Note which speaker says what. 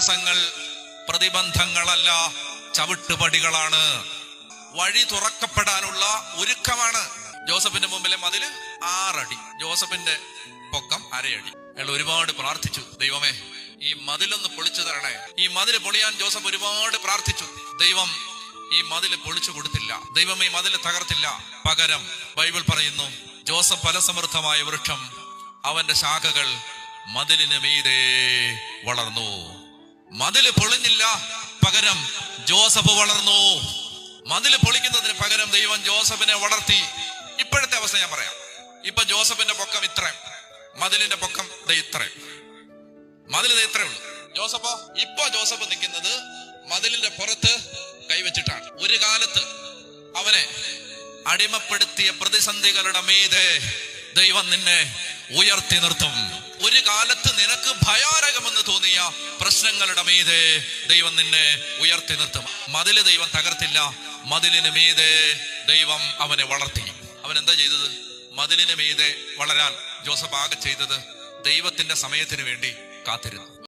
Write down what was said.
Speaker 1: തടസ്സങ്ങൾ പ്രതിബന്ധങ്ങളല്ല, ചവിട്ടുപടികളാണ്. വഴി തുറക്കപ്പെടാനുള്ള ഒരുക്കമാണ്. ജോസഫിന്റെ മുമ്പിലെ മതില് 6 അടി, ജോസഫിന്റെ പൊക്കം 1/2 അടി. അയാൾ ഒരുപാട് പ്രാർത്ഥിച്ചു, ദൈവമേ ഈ മതിലൊന്ന് പൊളിച്ചു തരണേ. ഈ മതില് പൊളിയാൻ ജോസഫ് ഒരുപാട് പ്രാർത്ഥിച്ചു. ദൈവം ഈ മതില് പൊളിച്ചു കൊടുത്തില്ല. ദൈവം ഈ മതില് തകർത്തില്ല. പകരം ബൈബിൾ പറയുന്നു, ജോസഫ് ഫലസമൃദ്ധമായ വൃക്ഷം, അവന്റെ ശാഖകൾ മതിലിന് മീതെ വളർന്നു. മതില് പൊളിഞ്ഞില്ല, പകരം ജോസഫ് വളർന്നു. മതില് പൊളിക്കുന്നതിന് പകരം ദൈവം ജോസഫിനെ വളർത്തി. ഇപ്പോഴത്തെ അവസ്ഥ ഞാൻ പറയാം. ഇപ്പൊ ജോസഫിന്റെ പൊക്കം ഇത്രയും, മതിലിന്റെ പൊക്കം ഇത്രയും. മതിൽ ഇത്രേ ഉള്ളൂ. ജോസഫ് നിൽക്കുന്നത് മതിലിന്റെ പുറത്ത് കൈവച്ചിട്ടാണ്. ഒരു കാലത്ത് അവനെ അടിമപ്പെടുത്തിയ പ്രതിസന്ധികളുടെ മീതെ ദൈവം നിന്നെ ഉയർത്തി നിർത്തും. ഒരു കാലത്ത് നിനക്ക് ഭയാനകമെന്ന് തോന്നിയ പ്രശ്നങ്ങളുടെ മീതെ ദൈവം നിന്നെ ഉയർത്തി നിർത്തും. മതില് ദൈവം തകർത്തില്ല, മതിലിന് മീതെ ദൈവം അവനെ വളർത്തി. അവൻ എന്താ ചെയ്തത്? മതിലിന് മീതെ വളരാൻ ജോസഫ് ആകെ ചെയ്തത് ദൈവത്തിന്റെ സമയത്തിന് വേണ്ടി കാത്തിരുന്നു.